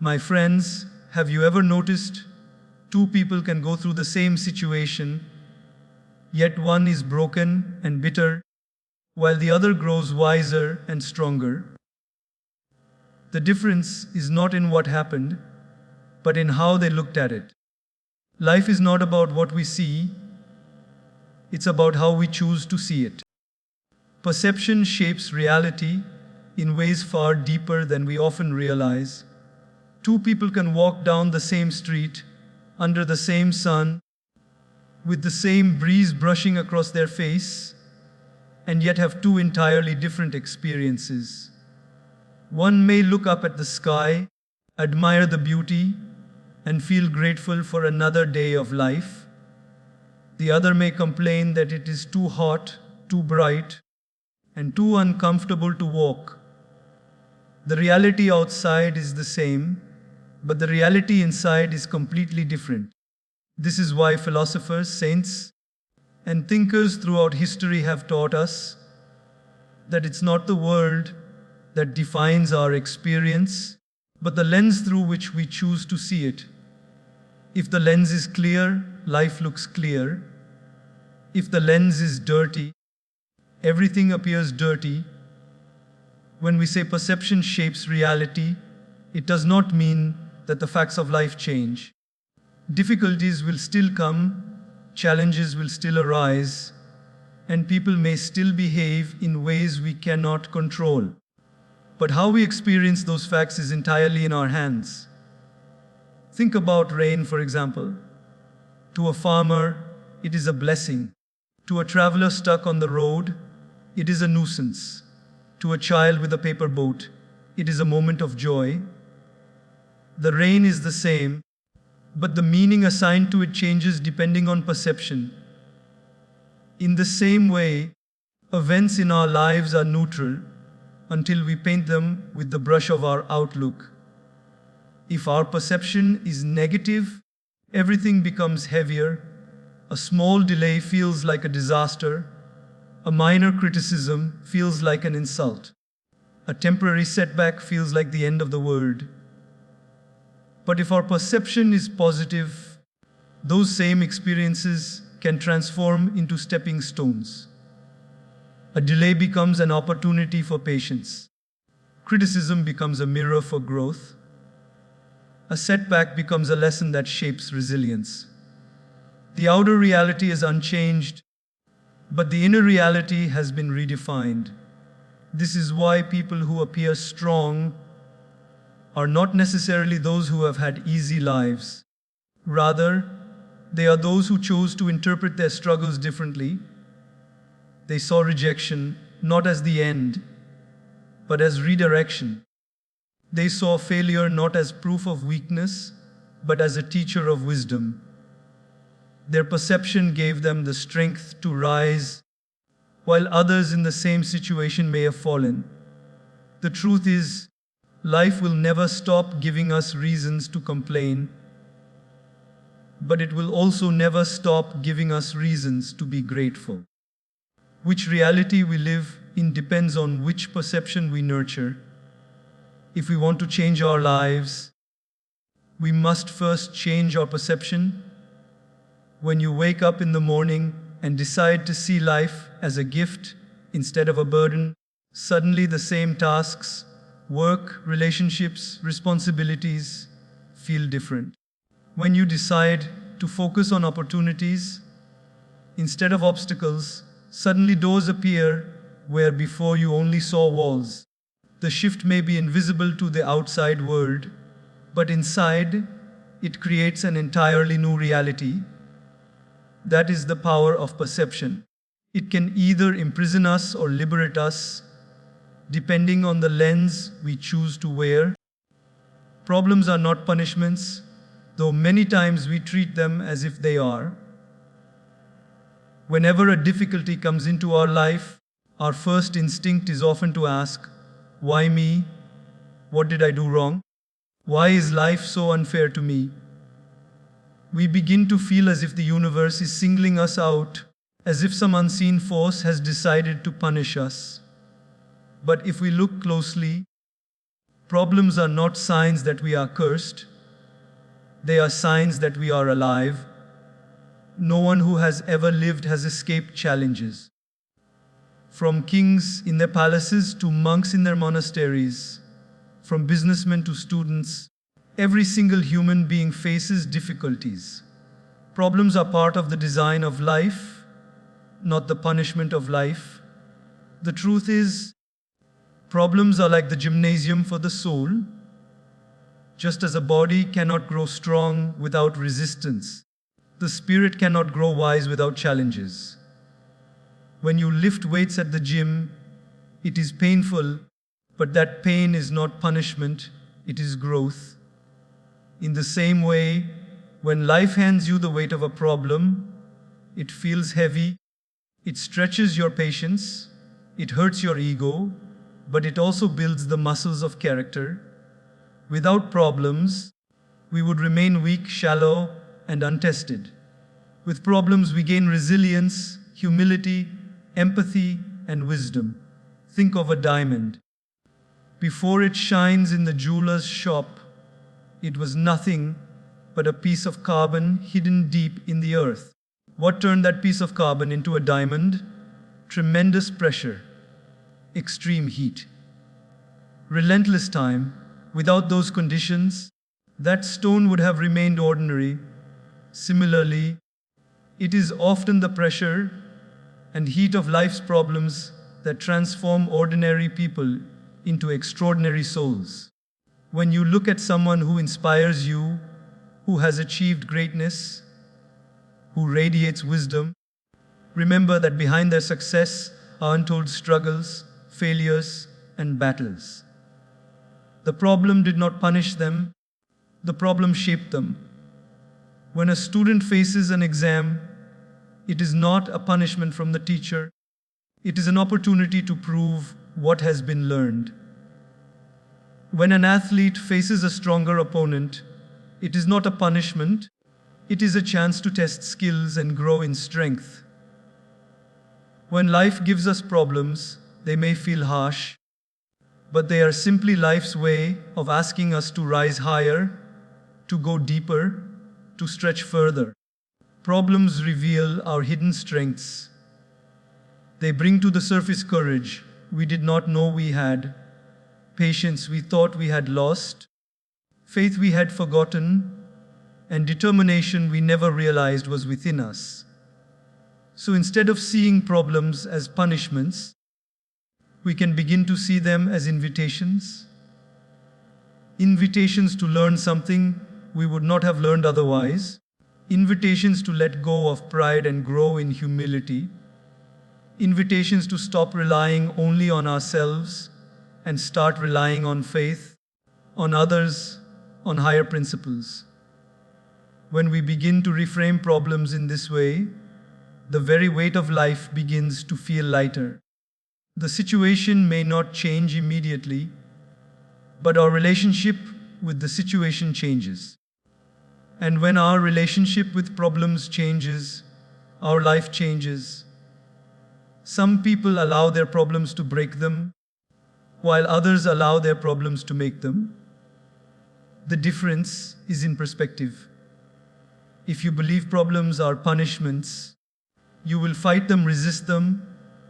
My friends, have you ever noticed two people can go through the same situation, yet one is broken and bitter, while the other grows wiser and stronger? The difference is not in what happened, but in how they looked at it. Life is not about what we see, it's about how we choose to see it. Perception shapes reality in ways far deeper than we often realize. Two people can walk down the same street, under the same sun, with the same breeze brushing across their face, and yet have two entirely different experiences. One may look up at the sky, admire the beauty, and feel grateful for another day of life. The other may complain that it is too hot, too bright, and too uncomfortable to walk. The reality outside is the same, but the reality inside is completely different. This is why philosophers, saints, and thinkers throughout history have taught us that it's not the world that defines our experience, but the lens through which we choose to see it. If the lens is clear, life looks clear. If the lens is dirty, everything appears dirty. When we say perception shapes reality, it does not mean that the facts of life change. Difficulties will still come, challenges will still arise, and people may still behave in ways we cannot control. But how we experience those facts is entirely in our hands. Think about rain, for example. To a farmer, it is a blessing. To a traveler stuck on the road, it is a nuisance. To a child with a paper boat, it is a moment of joy. The rain is the same, but the meaning assigned to it changes depending on perception. In the same way, events in our lives are neutral until we paint them with the brush of our outlook. If our perception is negative, everything becomes heavier. A small delay feels like a disaster. A minor criticism feels like an insult. A temporary setback feels like the end of the world. But if our perception is positive, those same experiences can transform into stepping stones. A delay becomes an opportunity for patience. Criticism becomes a mirror for growth. A setback becomes a lesson that shapes resilience. The outer reality is unchanged, but the inner reality has been redefined. This is why people who appear strong are not necessarily those who have had easy lives. Rather, they are those who chose to interpret their struggles differently. They saw rejection not as the end, but as redirection. They saw failure not as proof of weakness, but as a teacher of wisdom. Their perception gave them the strength to rise, while others in the same situation may have fallen. The truth is, life will never stop giving us reasons to complain, but it will also never stop giving us reasons to be grateful. Which reality we live in depends on which perception we nurture. If we want to change our lives, we must first change our perception. When you wake up in the morning and decide to see life as a gift instead of a burden, suddenly the same tasks, work, relationships, responsibilities feel different. When you decide to focus on opportunities instead of obstacles, suddenly doors appear where before you only saw walls. The shift may be invisible to the outside world, but inside, it creates an entirely new reality. That is the power of perception. It can either imprison us or liberate us, depending on the lens we choose to wear. Problems are not punishments, though many times we treat them as if they are. Whenever a difficulty comes into our life, our first instinct is often to ask, "Why me? What did I do wrong? Why is life so unfair to me?" We begin to feel as if the universe is singling us out, as if some unseen force has decided to punish us. But if we look closely, Problems are not signs that we are cursed, they are signs that we are alive. No one who has ever lived has escaped challenges. From kings in their palaces to monks in their monasteries, from businessmen to students, every single human being faces difficulties. Problems are part of the design of life, not the punishment of life. The truth is, problems are like the gymnasium for the soul. Just as a body cannot grow strong without resistance, the spirit cannot grow wise without challenges. When you lift weights at the gym, it is painful, but that pain is not punishment, it is growth. In the same way, when life hands you the weight of a problem, it feels heavy, it stretches your patience, it hurts your ego, but it also builds the muscles of character. Without problems, we would remain weak, shallow, and untested. With problems, we gain resilience, humility, empathy, and wisdom. Think of a diamond. Before it shines in the jeweler's shop, it was nothing but a piece of carbon hidden deep in the earth. What turned that piece of carbon into a diamond? Tremendous pressure, extreme heat, relentless time. Without those conditions, that stone would have remained ordinary. Similarly, it is often the pressure and heat of life's problems that transform ordinary people into extraordinary souls. When you look at someone who inspires you, who has achieved greatness, who radiates wisdom, remember that behind their success are untold struggles, failures, and battles. The problem did not punish them, the problem shaped them. When a student faces an exam, it is not a punishment from the teacher, it is an opportunity to prove what has been learned. When an athlete faces a stronger opponent, it is not a punishment, it is a chance to test skills and grow in strength. When life gives us problems, they may feel harsh, but they are simply life's way of asking us to rise higher, to go deeper, to stretch further. Problems reveal our hidden strengths. They bring to the surface courage we did not know we had, patience we thought we had lost, faith we had forgotten, and determination we never realized was within us. So instead of seeing problems as punishments, we can begin to see them as invitations. Invitations to learn something we would not have learned otherwise. Invitations to let go of pride and grow in humility. Invitations to stop relying only on ourselves and start relying on faith, on others, on higher principles. When we begin to reframe problems in this way, the very weight of life begins to feel lighter. The situation may not change immediately, but our relationship with the situation changes. And when our relationship with problems changes, our life changes. Some people allow their problems to break them, while others allow their problems to make them. The difference is in perspective. If you believe problems are punishments, you will fight them, resist them,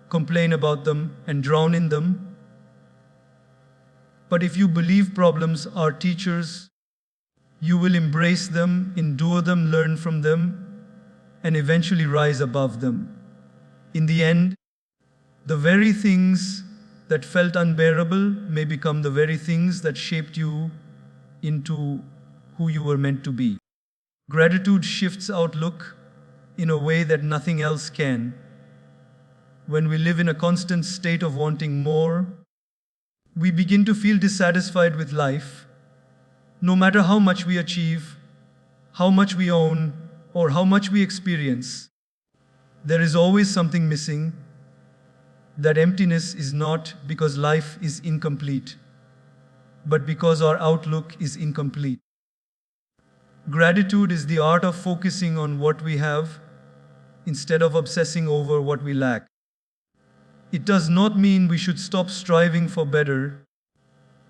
complain about them, and drown in them. But if you believe problems are teachers, you will embrace them, endure them, learn from them, and eventually rise above them. In the end, the very things that felt unbearable may become the very things that shaped you into who you were meant to be. Gratitude shifts outlook in a way that nothing else can. When we live in a constant state of wanting more, we begin to feel dissatisfied with life. No matter how much we achieve, how much we own, or how much we experience, there is always something missing. That emptiness is not because life is incomplete, but because our outlook is incomplete. Gratitude is the art of focusing on what we have instead of obsessing over what we lack. It does not mean we should stop striving for better.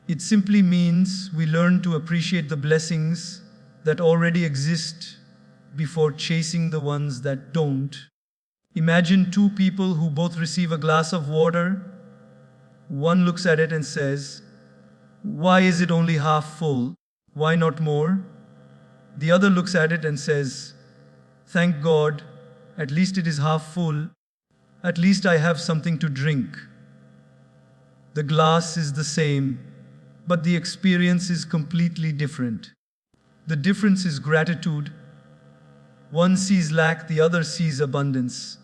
It simply means we learn to appreciate the blessings that already exist before chasing the ones that don't. Imagine two people who both receive a glass of water. One looks at it and says, "Why is it only half full? Why not more?" The other looks at it and says, "Thank God, at least it is half full. At least I have something to drink." The glass is the same, but the experience is completely different. The difference is gratitude. One sees lack, the other sees abundance.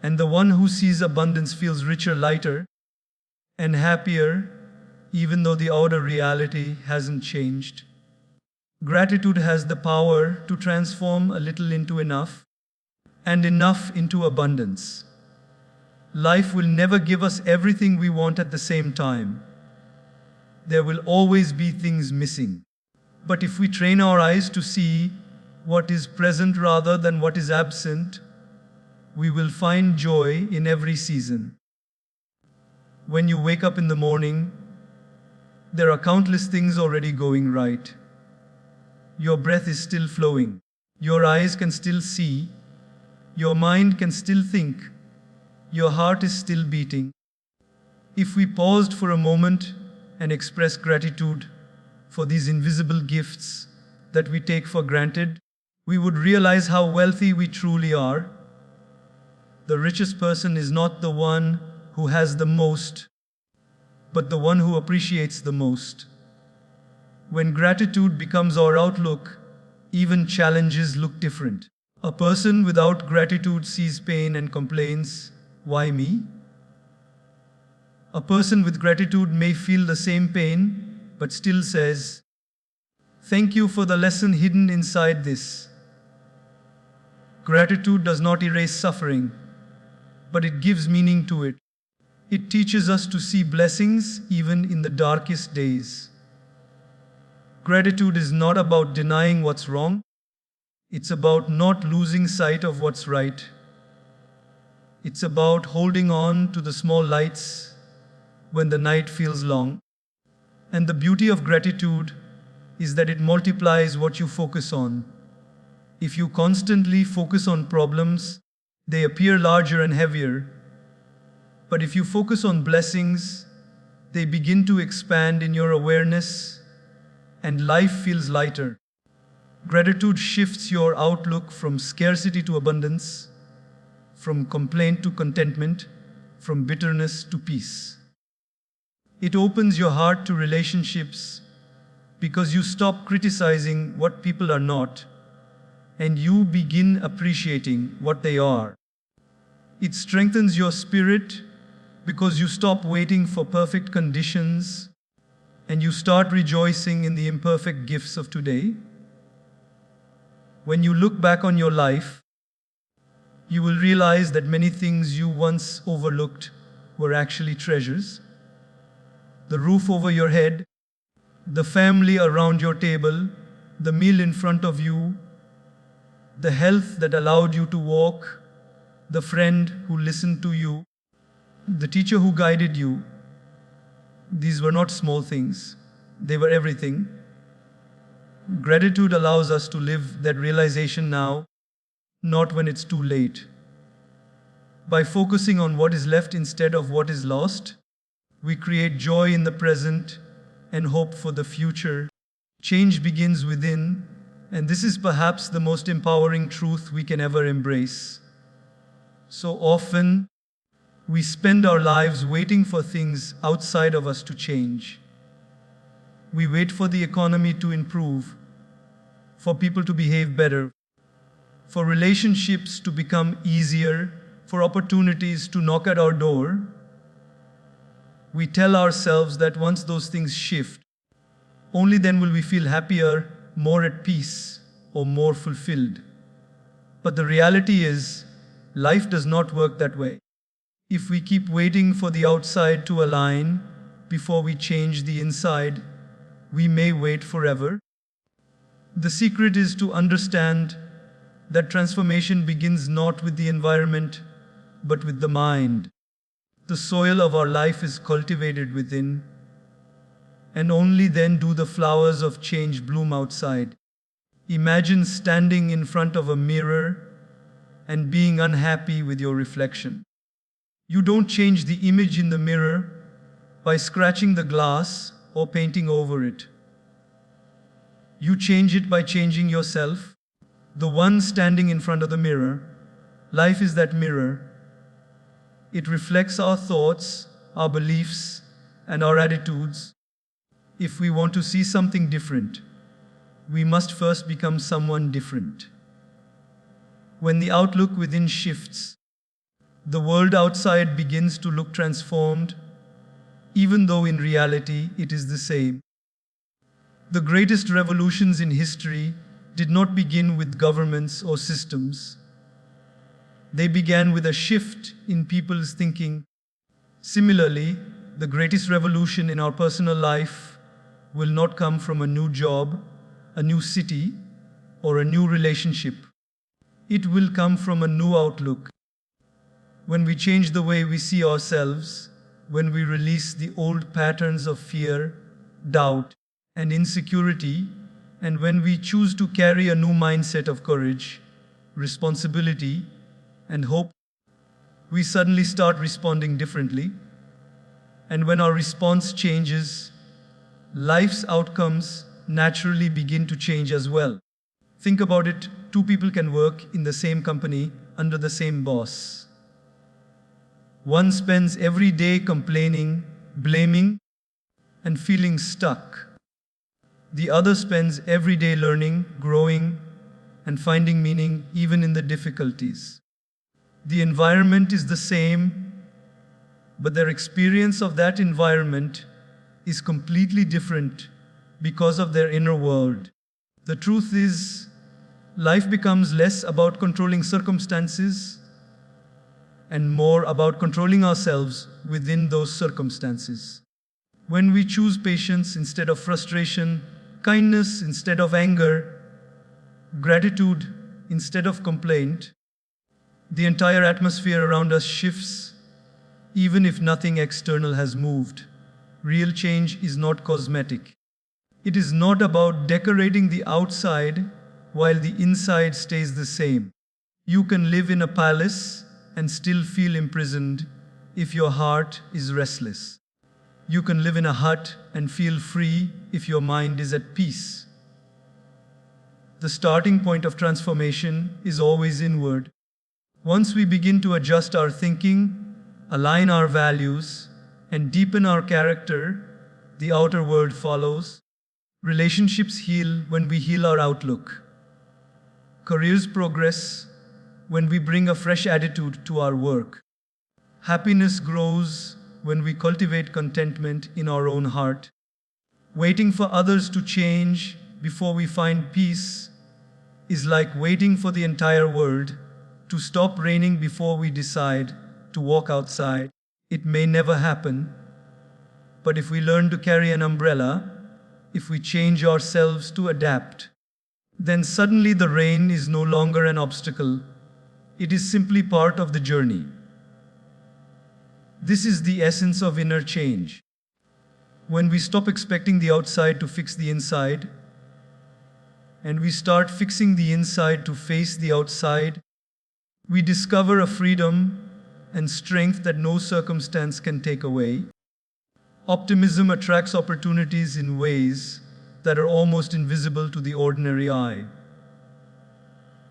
And the one who sees abundance feels richer, lighter, and happier, even though the outer reality hasn't changed. Gratitude has the power to transform a little into enough, and enough into abundance. Life will never give us everything we want at the same time. There will always be things missing. But if we train our eyes to see what is present rather than what is absent, we will find joy in every season. When you wake up in the morning, there are countless things already going right. Your breath is still flowing. Your eyes can still see. Your mind can still think. Your heart is still beating. If we paused for a moment and expressed gratitude for these invisible gifts that we take for granted, we would realize how wealthy we truly are. The richest person is not the one who has the most, but the one who appreciates the most. When gratitude becomes our outlook, even challenges look different. A person without gratitude sees pain and complains, "Why me?" A person with gratitude may feel the same pain, but still says, "Thank you for the lesson hidden inside this." Gratitude does not erase suffering, but it gives meaning to it. It teaches us to see blessings even in the darkest days. Gratitude is not about denying what's wrong. It's about not losing sight of what's right. It's about holding on to the small lights when the night feels long. And the beauty of gratitude is that it multiplies what you focus on. If you constantly focus on problems, they appear larger and heavier. But if you focus on blessings, they begin to expand in your awareness, and life feels lighter. Gratitude shifts your outlook from scarcity to abundance, from complaint to contentment, from bitterness to peace. It opens your heart to relationships because you stop criticizing what people are not, and you begin appreciating what they are. It strengthens your spirit because you stop waiting for perfect conditions and you start rejoicing in the imperfect gifts of today. When you look back on your life, you will realize that many things you once overlooked were actually treasures. The roof over your head, the family around your table, the meal in front of you, the health that allowed you to walk, the friend who listened to you, the teacher who guided you. These were not small things, they were everything. Gratitude allows us to live that realization now, not when it's too late. By focusing on what is left instead of what is lost, we create joy in the present and hope for the future. Change begins within, and this is perhaps the most empowering truth we can ever embrace. So often, we spend our lives waiting for things outside of us to change. We wait for the economy to improve, for people to behave better, for relationships to become easier, for opportunities to knock at our door. We tell ourselves that once those things shift, only then will we feel happier, more at peace, or more fulfilled. But the reality is, life does not work that way. If we keep waiting for the outside to align before we change the inside, we may wait forever. The secret is to understand that transformation begins not with the environment, but with the mind. The soil of our life is cultivated within, and only then do the flowers of change bloom outside. Imagine standing in front of a mirror and being unhappy with your reflection. You don't change the image in the mirror by scratching the glass or painting over it. You change it by changing yourself, the one standing in front of the mirror. Life is that mirror. It reflects our thoughts, our beliefs, and our attitudes. If we want to see something different, we must first become someone different. When the outlook within shifts, the world outside begins to look transformed, even though in reality it is the same. The greatest revolutions in history did not begin with governments or systems. They began with a shift in people's thinking. Similarly, the greatest revolution in our personal life will not come from a new job, a new city, or a new relationship. It will come from a new outlook. When we change the way we see ourselves, when we release the old patterns of fear, doubt, and insecurity, and when we choose to carry a new mindset of courage, responsibility, and hope, we suddenly start responding differently. And when our response changes, life's outcomes naturally begin to change as well. Think about it, two people can work in the same company under the same boss. One spends every day complaining, blaming, and feeling stuck. The other spends every day learning, growing, and finding meaning even in the difficulties. The environment is the same, but their experience of that environment is completely different because of their inner world. The truth is, life becomes less about controlling circumstances and more about controlling ourselves within those circumstances. When we choose patience instead of frustration, kindness instead of anger, gratitude instead of complaint, the entire atmosphere around us shifts, even if nothing external has moved. Real change is not cosmetic. It is not about decorating the outside while the inside stays the same. You can live in a palace and still feel imprisoned if your heart is restless. You can live in a hut and feel free if your mind is at peace. The starting point of transformation is always inward. Once we begin to adjust our thinking, align our values, and deepen our character, the outer world follows. Relationships heal when we heal our outlook. Careers progress when we bring a fresh attitude to our work. Happiness grows when we cultivate contentment in our own heart. Waiting for others to change before we find peace is like waiting for the entire world to stop raining before we decide to walk outside. It may never happen, but if we learn to carry an umbrella, if we change ourselves to adapt, then suddenly the rain is no longer an obstacle. It is simply part of the journey. This is the essence of inner change. When we stop expecting the outside to fix the inside, and we start fixing the inside to face the outside, we discover a freedom and strength that no circumstance can take away. Optimism attracts opportunities in ways that are almost invisible to the ordinary eye.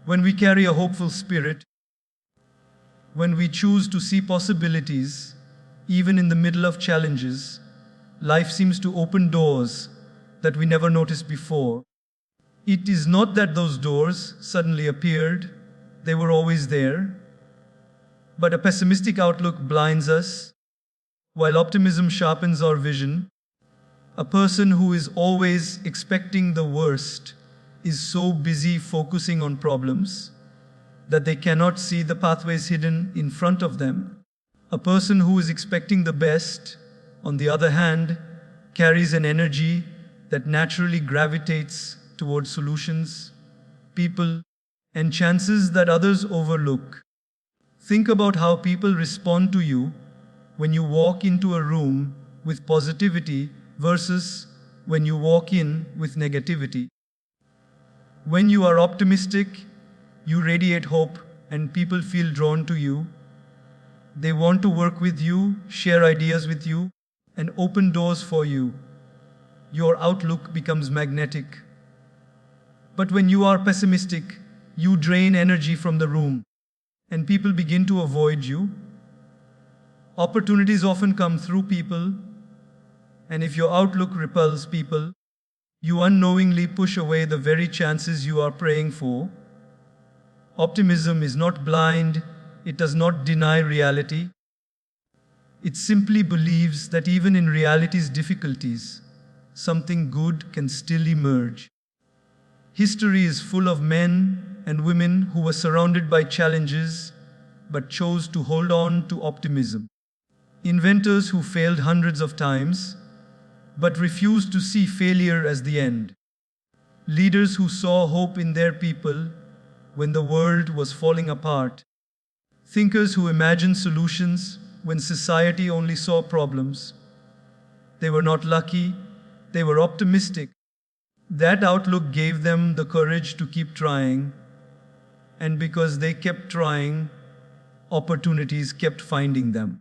When we carry a hopeful spirit, when we choose to see possibilities, even in the middle of challenges, life seems to open doors that we never noticed before. It is not that those doors suddenly appeared, they were always there. But a pessimistic outlook blinds us, while optimism sharpens our vision. A person who is always expecting the worst is so busy focusing on problems that they cannot see the pathways hidden in front of them. A person who is expecting the best, on the other hand, carries an energy that naturally gravitates towards solutions, people, and chances that others overlook. Think about how people respond to you when you walk into a room with positivity versus when you walk in with negativity. When you are optimistic, you radiate hope and people feel drawn to you. They want to work with you, share ideas with you, and open doors for you. Your outlook becomes magnetic. But when you are pessimistic, you drain energy from the room, and people begin to avoid you. Opportunities often come through people, and if your outlook repels people, you unknowingly push away the very chances you are praying for. Optimism is not blind, it does not deny reality. It simply believes that even in reality's difficulties, something good can still emerge. History is full of men and women who were surrounded by challenges but chose to hold on to optimism. Inventors who failed hundreds of times but refused to see failure as the end. Leaders who saw hope in their people when the world was falling apart. Thinkers who imagined solutions when society only saw problems. They were not lucky, they were optimistic. That outlook gave them the courage to keep trying, and because they kept trying, opportunities kept finding them.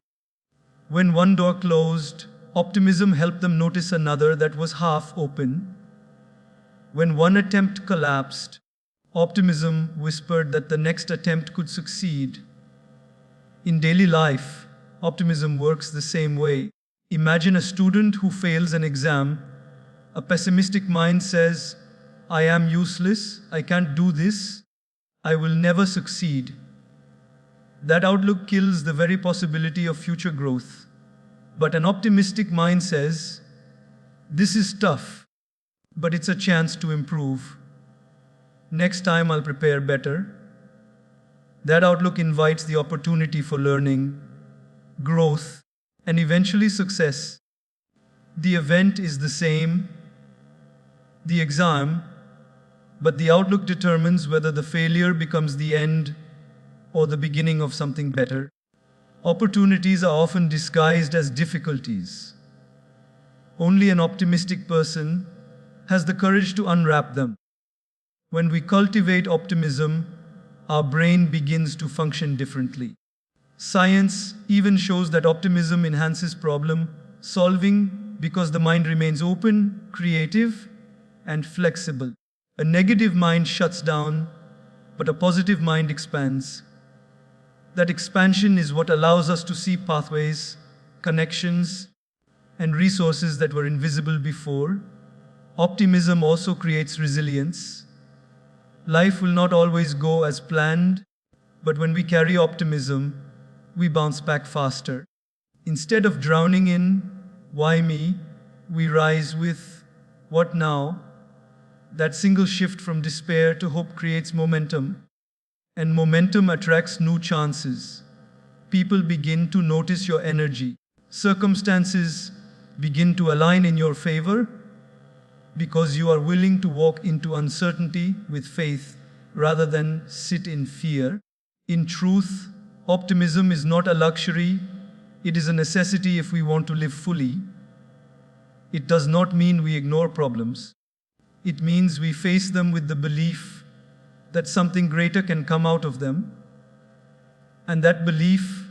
When one door closed, optimism helped them notice another that was half open. When one attempt collapsed, optimism whispered that the next attempt could succeed. In daily life, optimism works the same way. Imagine a student who fails an exam. A pessimistic mind says, "I am useless, I can't do this, I will never succeed." That outlook kills the very possibility of future growth. But an optimistic mind says, "This is tough, but it's a chance to improve. Next time I'll prepare better." That outlook invites the opportunity for learning, growth, and eventually success. The event is the same, the exam, but the outlook determines whether the failure becomes the end or the beginning of something better. Opportunities are often disguised as difficulties. Only an optimistic person has the courage to unwrap them. When we cultivate optimism, our brain begins to function differently. Science even shows that optimism enhances problem solving because the mind remains open, creative, and flexible. A negative mind shuts down, but a positive mind expands. That expansion is what allows us to see pathways, connections, and resources that were invisible before. Optimism also creates resilience. Life will not always go as planned, but when we carry optimism, we bounce back faster. Instead of drowning in, "Why me?" we rise with, "What now?" That single shift from despair to hope creates momentum, and momentum attracts new chances. People begin to notice your energy. Circumstances begin to align in your favor because you are willing to walk into uncertainty with faith rather than sit in fear. In truth, optimism is not a luxury, it is a necessity if we want to live fully. It does not mean we ignore problems. It means we face them with the belief that something greater can come out of them. And that belief,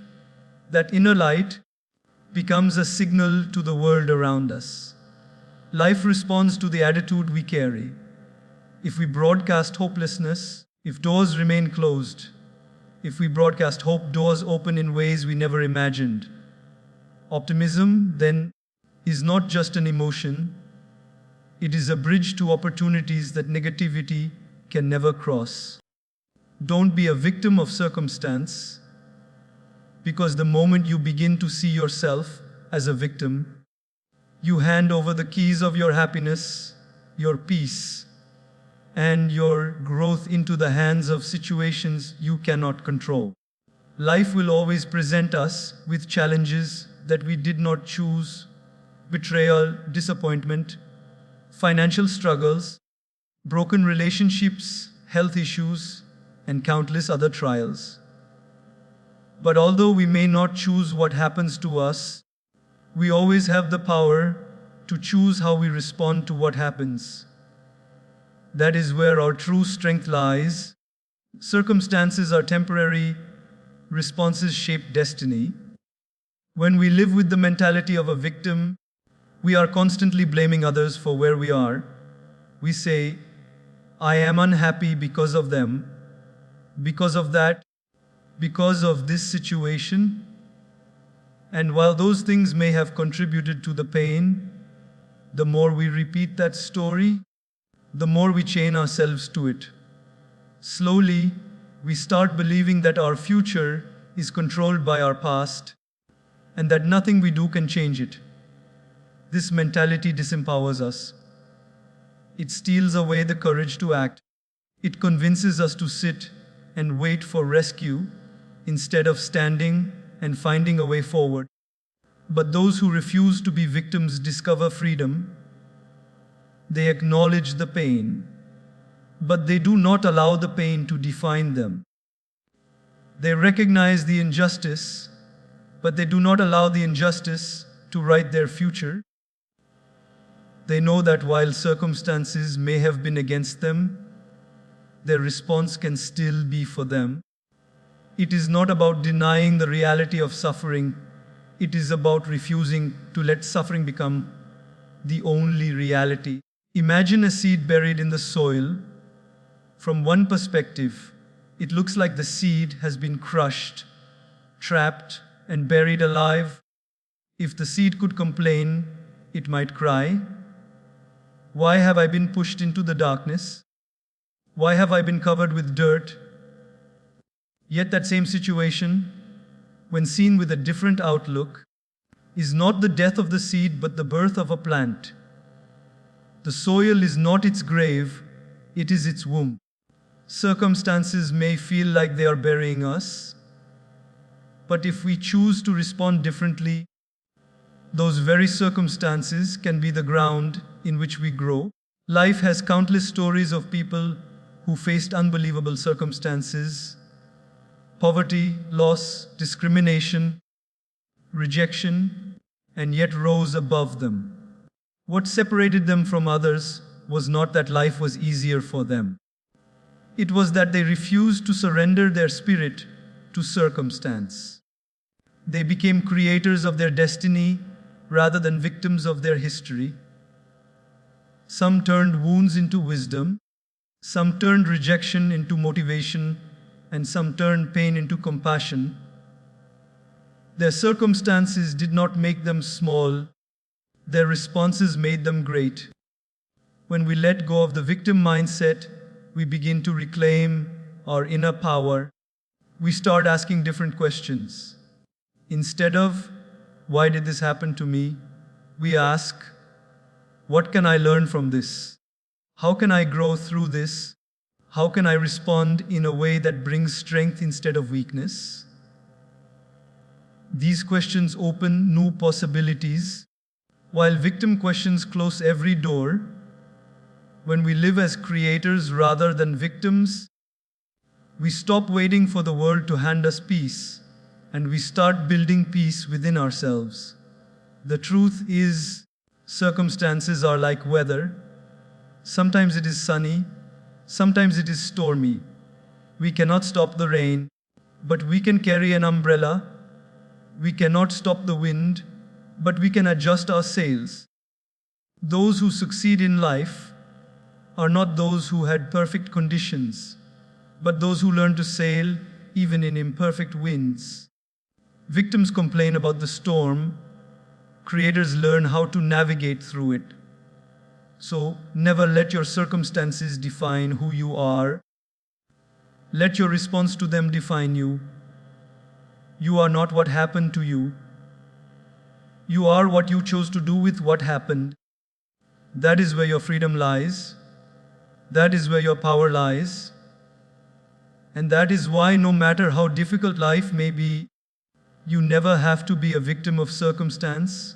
that inner light, becomes a signal to the world around us. Life responds to the attitude we carry. If we broadcast hopelessness, if doors remain closed, if we broadcast hope, doors open in ways we never imagined. Optimism, then, is not just an emotion, it is a bridge to opportunities that negativity can never cross. Don't be a victim of circumstance, because the moment you begin to see yourself as a victim, you hand over the keys of your happiness, your peace, and your growth into the hands of situations you cannot control. Life will always present us with challenges that we did not choose: betrayal, disappointment, financial struggles, broken relationships, health issues, and countless other trials. But although we may not choose what happens to us, we always have the power to choose how we respond to what happens. That is where our true strength lies. Circumstances are temporary, responses shape destiny. When we live with the mentality of a victim, we are constantly blaming others for where we are. We say, I am unhappy because of them, because of that, because of this situation. And while those things may have contributed to the pain, the more we repeat that story, the more we chain ourselves to it. Slowly, we start believing that our future is controlled by our past and that nothing we do can change it. This mentality disempowers us. It steals away the courage to act. It convinces us to sit and wait for rescue instead of standing and finding a way forward. But those who refuse to be victims discover freedom. They acknowledge the pain, but they do not allow the pain to define them. They recognize the injustice, but they do not allow the injustice to write their future. They know that while circumstances may have been against them, their response can still be for them. It is not about denying the reality of suffering. It is about refusing to let suffering become the only reality. Imagine a seed buried in the soil. From one perspective, it looks like the seed has been crushed, trapped, and buried alive. If the seed could complain, it might cry, "Why have I been pushed into the darkness? Why have I been covered with dirt?" Yet that same situation, when seen with a different outlook, is not the death of the seed but the birth of a plant. The soil is not its grave, it is its womb. Circumstances may feel like they are burying us, but if we choose to respond differently, those very circumstances can be the ground in which we grow. Life has countless stories of people who faced unbelievable circumstances: poverty, loss, discrimination, rejection, and yet rose above them. What separated them from others was not that life was easier for them. It was that they refused to surrender their spirit to circumstance. They became creators of their destiny rather than victims of their history. Some turned wounds into wisdom, some turned rejection into motivation, and some turned pain into compassion. Their circumstances did not make them small, their responses made them great. When we let go of the victim mindset, we begin to reclaim our inner power. We start asking different questions. Instead of, "Why did this happen to me?" we ask, "What can I learn from this? How can I grow through this? How can I respond in a way that brings strength instead of weakness?" These questions open new possibilities, while victim questions close every door. When we live as creators rather than victims, we stop waiting for the world to hand us peace, and we start building peace within ourselves. The truth is, circumstances are like weather. Sometimes it is sunny, sometimes it is stormy. We cannot stop the rain, but we can carry an umbrella. We cannot stop the wind, but we can adjust our sails. Those who succeed in life are not those who had perfect conditions, but those who learn to sail even in imperfect winds. Victims complain about the storm. Creators learn how to navigate through it. So, never let your circumstances define who you are. Let your response to them define you. You are not what happened to you. You are what you chose to do with what happened. That is where your freedom lies. That is where your power lies. And that is why, no matter how difficult life may be, you never have to be a victim of circumstance.